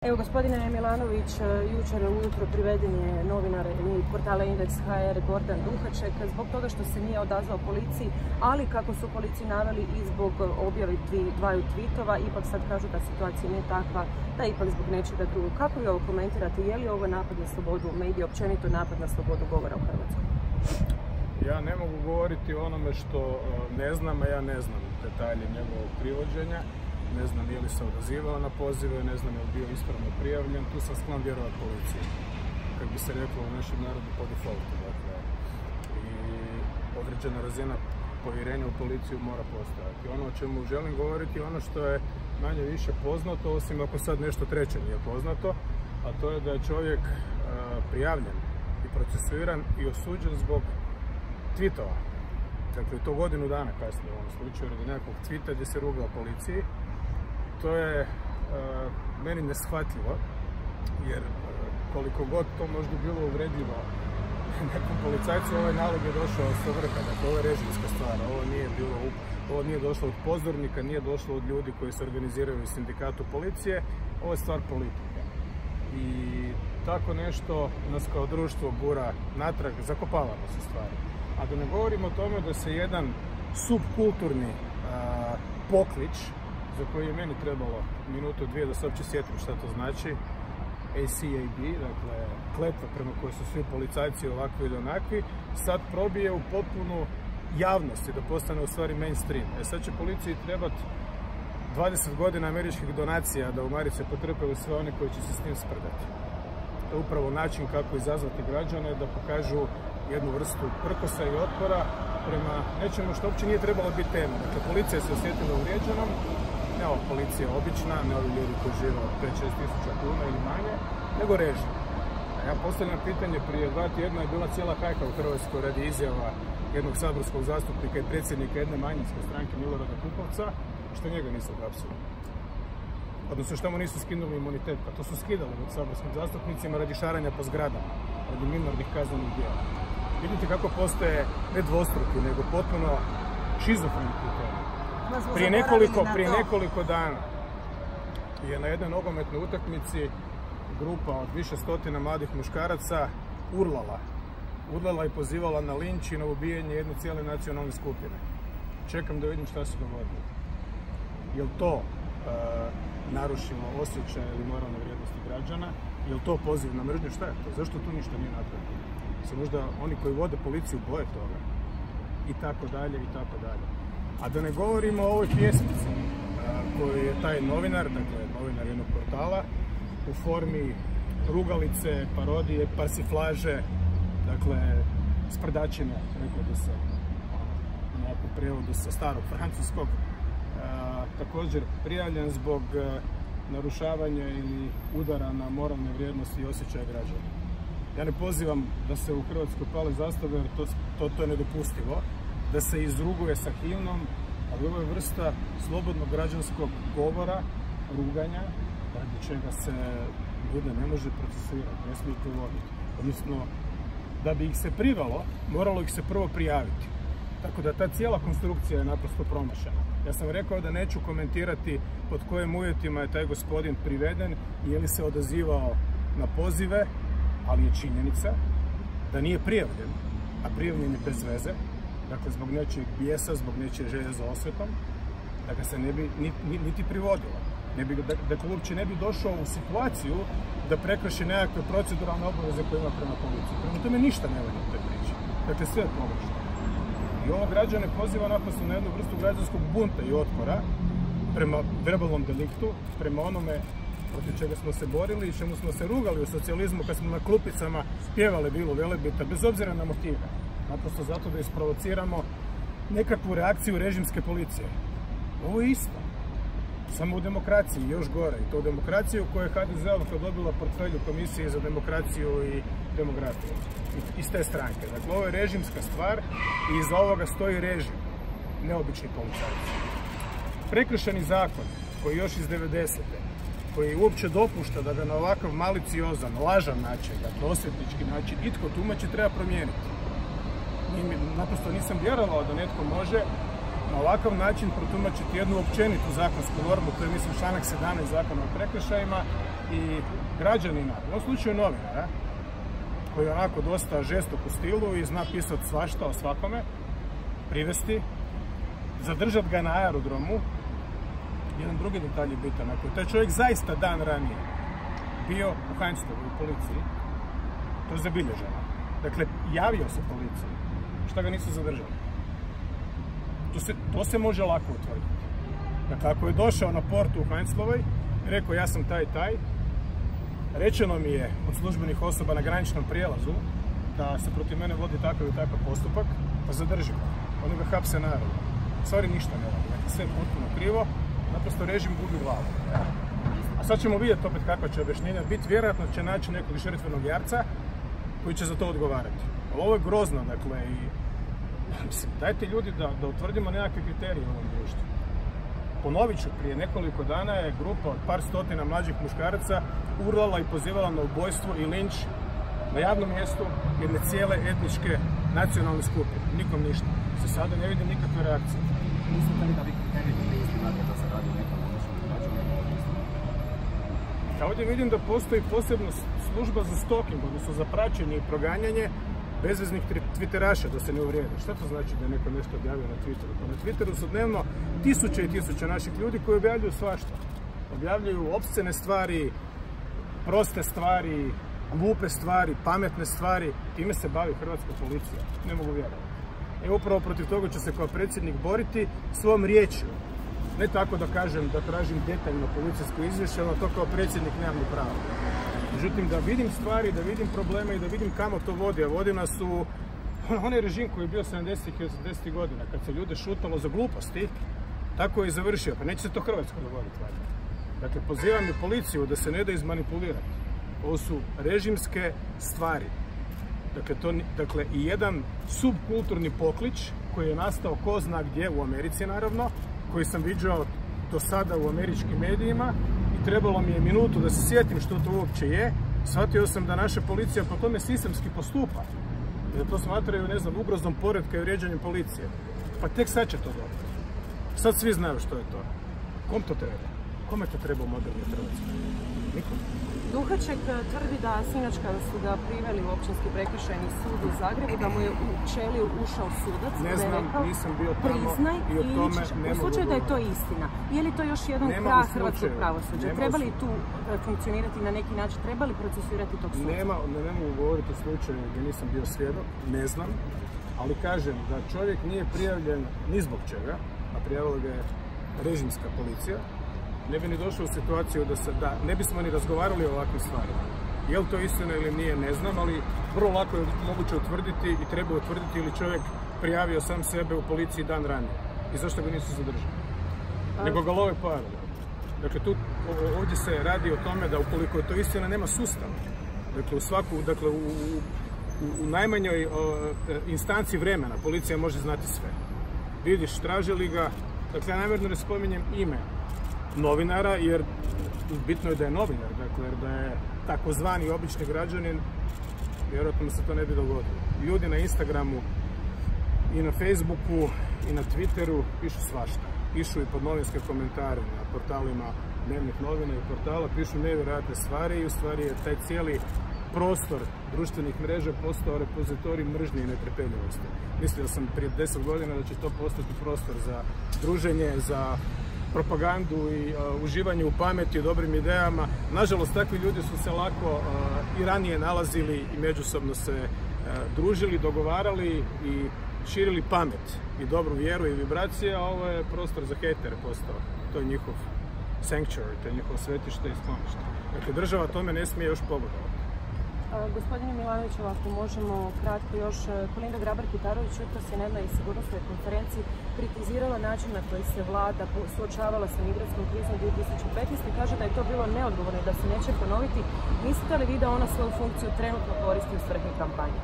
Evo, gospodine Milanović, jučer ujutro priveden je novinar portala Indeks.hr Gordan Duhaček zbog toga što se nije odazvao policiji, ali kako su policiji naveli i zbog objave dvaju tweetova, ipak sad kažu da situacija nije takva, da ipak zbog nečega drugog. Kako vi ovo komentirate? Je li ovo napad na slobodu medija, općenito napad na slobodu govora u Hrvatskoj? Ja ne mogu govoriti o onome što ne znam, a ja ne znam detalje njegovog privođenja. Ne znam je li se odazivao na pozive, ne znam je li bio ispravno prijavljen, tu sam sklon vjerovati policiji, kako bi se reklo u našem narodu po defaultu. Dakle, i određena razina povjerenja u policiju mora postojati. Ono o čemu želim govoriti je ono što je manje više poznato, osim ako sad nešto treće nije poznato, a to je da je čovjek prijavljen i procesuiran i osuđen zbog tweetova. Dakle, to godinu dana kasnije u ovom slučaju, radi nekakvog tweeta gdje se rugao policiji. To je meni neshvatljivo, jer koliko god to možda bilo uvredljivo nekom policajcu, ovaj nalog je došao sa vrha. Dakle, ovo je režimska stvar, ovo nije došlo od pozornika, nije došlo od ljudi koji se organiziraju u sindikatu policije, ovo je stvar politike. I tako nešto nas kao društvo gura natrag, zakopavamo se stvari. A da ne govorimo o tome da se jedan subkulturni poklič, za koji je meni trebalo minutu, dvije da se uopće sjetim šta to znači, ACAB, dakle kletva prema kojoj su svi policajci ovakvi ili onakvi, sad probije u potpunu javnost i da postane u stvari mainstream. Sad će policiji trebati 20 godina američkih donacija da u Marice potrpaju sve one koji će se s tim sprdati. To je upravo način kako izazvati građane da pokažu jednu vrstu prkosa i otpora prema nečemu što uopće nije trebalo biti tema. Dakle, policija se osjetila uvrijeđenom, ne ova policija obična, ne ovi ljudi koji žive od 5-6 tisuća kuna ili manje, nego režim. A ja postavljam pitanje, prije 2 tjedna je bila cijela hajka u Hrvatskoj radi izjava jednog saborskog zastupnika i predsjednika jedne manjinske stranke Milorada Pupovca, što njega nisu uhapsili. Odnosno što mu nisu skinuli imunitet, pa to su skidali od saborskim zastupnicima radi šaranja po zgradama, radi minornih kaznenih djela. Vidite kako postoje ne dvostruki, nego potpuno šizofreni kriteriji. Prije nekoliko dana je na jednoj nogometnoj utakmici grupa od više stotina mladih muškaraca urlala i pozivala na linč i na ubijanje jedne cijele nacionalne skupine. Čekam da vidim šta se dogodilo. Je li to narušilo osjećaj ili moralne vrijednosti građana? Je li to poziv na mržnju? Šta je to? Zašto tu ništa nije napravljeno? Se možda oni koji vode policiju boje toga? I tako dalje, i tako dalje. A da ne govorimo o ovoj pjesmici koju je taj novinar, dakle novinar jednog portala, u formi rugalice, parodije, parsiflaže, dakle sprdačine, rekao da se u nekakvom prijevodu sa starog francuskog, također prijavljen zbog narušavanja ili udara na moralne vrijednosti i osjećaje građana. Ja ne pozivam da se u Hrvatskoj pale zastave, jer to je nedopustivo, da se izruguje sa himnom, ali ovo je vrsta slobodnog građanskog govora, ruganja, radi čega se ljude ne može procesuirati, ne smije privoditi. Odnosno, da bi ih se privelo, moralo ih se prvo prijaviti. Tako da ta cijela konstrukcija je naprosto promašena. Ja sam rekao da neću komentirati pod kojim uvjetima je taj gospodin priveden i je li se odazivao na pozive, ali je činjenica da nije prijavljen, a prijavljen je bez veze, dakle zbog nečijeg bijesa, zbog nečije želje za osvetom, da ga se ne bi niti privodilo. Dakle, uopće ne bi došao u situaciju da prekrši nekakve proceduralne obaveze koje ima prema policiji. Prema tome ništa ne valja u toj priči. Dakle, sve je pogrešno. I ovo građane poziva naprosto na jednu vrstu građanskog bunta i otpora prema verbalnom deliktu, prema onome protiv čega smo se borili i čemu smo se rugali u socijalizmu kad smo na klupicama pjevali Vilu Velebita, bez obzira na motive. Naprosto zato da isprovociramo nekakvu reakciju režimske policije. Ovo je isto. Samo u demokraciji, još gore. I to u demokraciji u kojoj je HDZ-ovka dobila portfelju Komisije za demokraciju i demografiju. Iz te stranke. Dakle, ovo je režimska stvar i iza ovoga stoji režim. Neobični policajci. Prekršeni zakon, koji još iz 90. koji uopće dopušta da ga na ovakav maliciozan, lažan način, dakle osvetnički način, itko tumači, treba promijeniti. Naprosto nisam vjerovao da netko može na ovakav način protumačiti jednu općenitu zakonsku normu, to je mislim članak 17 Zakona o prekršajima, i građanina, u ovom slučaju novinara, koji je onako dosta žestok u stilu i zna pisati svašta o svakome, privesti, zadržati ga na aerodromu. Jedan drugi detalj je bitan, ako je taj čovjek zaista dan ranije bio u Heinzlovu u policiji, to je zabilježeno. Dakle, javio se policiji, šta ga nisu zadržali. To se može lako utvrditi. Dakle, ako je došao na portu u Heinzlovoj i rekao ja sam taj i taj, rečeno mi je od službenih osoba na graničnom prijelazu da se protiv mene vodi takav i takav postupak, pa zadrži ga. Oni ga hapse na aerodromu. Stvari ništa ne radi, dakle, sve je potpuno krivo, naprosto režim gubi glavu. A sad ćemo vidjeti opet kakva će objašnjenja biti, vjerojatno će naći nekog žrtvenog jarca koji će za to odgovarati. Ali ovo je grozno, dakle, i mislim, dajte ljudi da utvrdimo nekakve kriterije u ovom društvu. Ponovit ću, prije nekoliko dana je grupa od par stotina mlađih muškaraca urlala i pozivala na ubojstvo i linč na javnom mjestu jedne cijele etničke nacionalne skupine. Nikom ništa. Za sada ne vidim nikakve reakcije. Mislite li da bi kriteriji bili isti, dakle, da se radi o nekom odnošenju građana? Ja ovdje vidim da postoji posebna služba za stalking, odnosno za praćenje i proganjanje bezveznih twitteraša, da se ne uvrijede. Šta to znači da je neko nešto objavio na Twitteru? Pa na Twitteru su dnevno tisuće i tisuće naših ljudi koji objavljuju svašta. Objavljuju opscene stvari, proste stvari, glupe stvari, pametne stvari. Time se bavi hrvatska policija. Ne mogu vjerovati. E upravo protiv toga ću se kao predsjednik boriti svom riječju. Ne tako da kažem da tražim detaljno policijsko izvješće, ali na to kao predsjednik nemam ni pravo. Međutim, da vidim stvari, da vidim probleme i da vidim kamo to vodi. A vodi nas u onaj režim koji je bio 70. i 80. godina, kad se ljude šutalo za gluposti, tako je i završio. Pa neće se to Hrvatskoj dogoditi. Dakle, pozivam i policiju da se ne da izmanipulirati. Ovo su režimske stvari. Dakle, i jedan subkulturni poklič koji je nastao ko zna gdje, u Americi naravno, koji sam viđao do sada u američkim medijima i trebalo mi je minutu da se sjetim što to uopće je. Shvatio sam da naša policija po tome sistemski postupa. I da to smatraju, ne znam, ugrozom poretka i vrijeđanjem policije. Pa tek sad će to dobiti. Sad svi znaju što je to. Kom to treba? Kome to treba u modernoj Hrvatskoj? Nikom. Duhaček tvrdi da sinoć kada su ga priveli u Općinski prekršajni sud u Zagrebu, da mu je u ćeliju ušao sudac. Ne znam, nisam bio tamo priznaj i o tome ne mogu. U slučaju da je to istina, je li to još jedan krah hrvatskog pravosuđa? Treba li tu funkcionirati na neki način? Treba li procesuirati tog suda? Ne mogu govoriti o slučaju gdje nisam bio svjedok, ne znam, ali kažem da čovjek nije prijavljen ni zbog čega, a prijavila ga je režimska policija. Ne bi ni došao u situaciju da ne bismo ni razgovarali o ovakvim stvarima. Je li to istina ili nije, ne znam, ali vrlo lako je moguće utvrditi i treba utvrditi ili čovjek prijavio sam sebe u policiji dan ranije. I zašto ga nisu zadržali? Nego ga love po aerodromu. Dakle, ovdje se radi o tome da ukoliko je to istina, nema sustava. Dakle, u najmanjoj instanci vremena policija može znati sve. Vidiš, traže li ga, dakle, ja namjerno ne spominjem ime novinara, jer bitno je da je novinar, dakle, jer da je takozvani obični građanin, vjerojatno se to ne bi dogodilo. Ljudi na Instagramu i na Facebooku i na Twitteru pišu svašta. Pišu i pod novinske komentare na portalima dnevnih novina i portala, pišu nevjerojatne stvari i u stvari je taj cijeli prostor društvenih mreža postao repozitorij mržnje i netrpeljivosti. Mislio sam prije 10 godina da će to postati prostor za druženje, za propagandu i uživanje u pameti, u dobrim idejama. Nažalost, takvi ljudi su se lako i ranije nalazili i međusobno se družili, dogovarali i širili pamet i dobru vjeru i vibracije, a ovo je prostor za hejtere postao. To je njihov sanctuary, to je njihovo svetište i sklonište. Dakle, država tome ne smije još pogodovati. Gospodine Milanoviću, ako možemo kratko još, Kolinda Grabar-Kitarović jutros je na jednoj sigurnosnoj konferenciji kritizirala način na koji se vlada suočavala sa migrantskom krizom 2015. i kaže da je to bilo neodgovorno i da se neće ponoviti. Mislite li vi da ona svoju funkciju trenutno koristi u svrhe kampanje?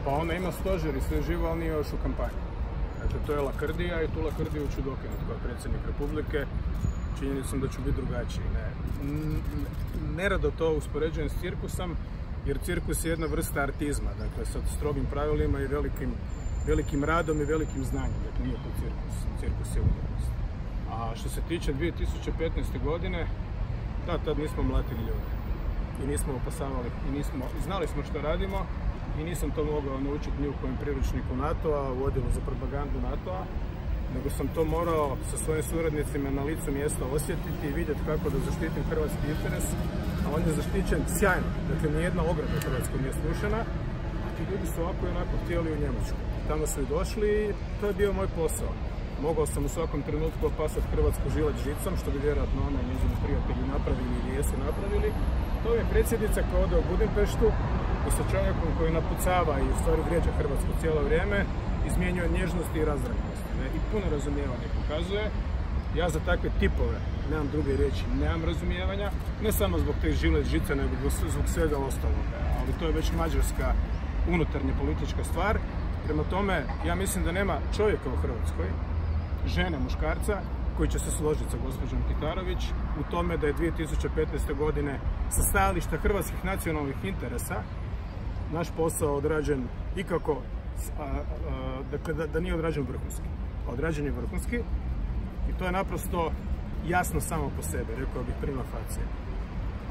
Pa ona ima stožer i sve živo, ali nije još u kampanji. Dakle, to je lakrdija i tu lakrdiju ću dokinuti kao predsjednik Republike. Činjenicom da ću biti drugačiji. Nerado to uspoređujem s cirkusom, jer cirkus je jedna vrsta artizma, dakle sa strogim pravilima i velikim velikim radom i velikim znanjem. Dakle, nije to cirkus, cirkus je umjetnost. A što se tiče 2015. godine, da, tad nismo mlatili ljude i nismo opasavali i znali smo što radimo i nisam to mogao naučiti ni u kojem priručniku NATO-a, u odjelu za propagandu NATO-a, nego sam to morao sa svojim suradnicima na licu mjesta osjetiti i vidjeti kako da zaštitim hrvatski interes, a on je zaštićen sjajno. Dakle, nijedna ograda hrvatskog nije srušena, a ti ljudi su ovako i onako htjeli u Njemačku. Tamo su i došli i to je bio moj posao. Mogao sam u svakom trenutku opasati Hrvatsku žilet žicom, što bi vjerojatno ona i njezini prijatelji napravili ili jesu napravili. To je predsjednica koja ode u Budimpeštu i sa čovjekom koji napucava i u stvari vrijeđa Hrvatsku cijelo vrijeme, izmjenjuje nježnosti i razranjenosti. I puno razumijevanja pokazuje. Ja za takve tipove, nemam druge riječi, nemam razumijevanja, ne samo zbog te žilet žice, nego zbog svega ostaloga. Ali to je već mađarska unutarnja politička stvar. Prema tome, ja mislim da nema čovjeka u Hrvatskoj, žene, muškarca, koji će se složiti sa gospođom Kitarović u tome da je 2015. godine sa stajališta hrvatskih nacionalnih interesa naš posao odrađen ikako, dakle da nije odrađen vrhunski. Odrađen je vrhunski i to je naprosto jasno samo po sebi, rekao bih prima facie.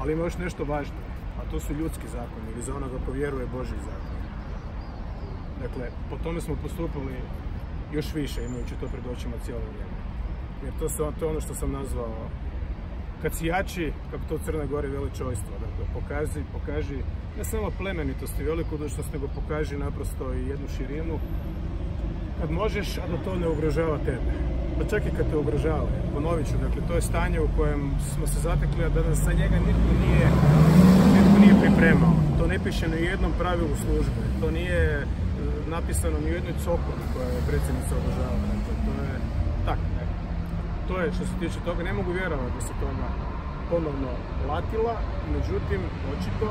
Ali ima još nešto važno, a to su ljudski zakoni ili za onoga ko vjeruje Božji zakon. Dakle, po tome smo postupili još više, imajući to pred očima cijelo vrijeme. Jer to je ono što sam nazvao kad si jači, kako to u Crnoj Gori veli čojstvo. Dakle, pokaži ne samo plemenitost i velikodušnost, nego pokaži naprosto i jednu širinu kad možeš, a da to ne ugrožava tebe. Pa čak i kad te ugrožava. Ponovit ću, dakle, to je stanje u kojem smo se zatekli, a da nas za njega nitko nije pripremao. To ne piše ni u jednom pravilu službe. To nije napisano ni u jednoj cokoli koja je predsjednica održavala. Dakle, to je tako. To je što se tiče toga. Ne mogu vjerovati da se toga ponovno latila. Međutim, očito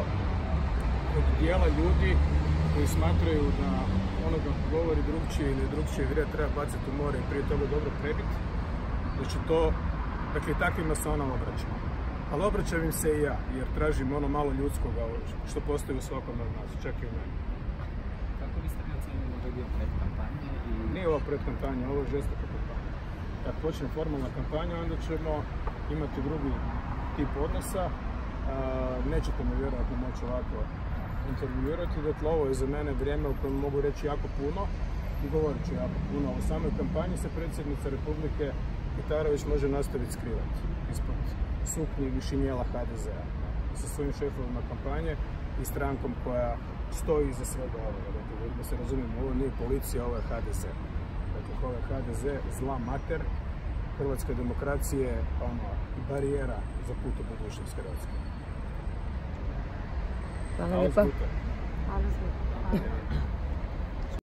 od dijela ljudi koji smatraju da onoga ko govori drugčije ili drugčije vrijed treba baciti u more i prije toga dobro prebiti, da će to, dakle, takvima se ona obraća. Ali obraćam im se i ja, jer tražim ono malo ljudskoga što postoji u svakom od nas, čak i u meni. Kako biste vi ocijenili da je bio pred kampanje? Nije ovo pred kampanja, ovo je žestoka kampanja. Kad počne formalna kampanja, onda ćemo imati drugi tip odnosa. Nećete me vjerojatno moći ovako intervjuirati, dakle ovo je za mene vrijeme u kojem mogu reći jako puno i govorit ću jako puno. U samoj kampanji se predsjednica Republike Kitarović može nastaviti skrivati ispod suknji i šinjela HDZ-a sa svojim šefovima kampanje i strankom koja stoji iza svega ovoga. Dakle, da se razumijemo, ovo nije policija, ovo je HDZ. Dakle, ovo je HDZ, zla mater hrvatske demokracije, i barijera za put u budućnost Hrvatske. Hvala lijepa.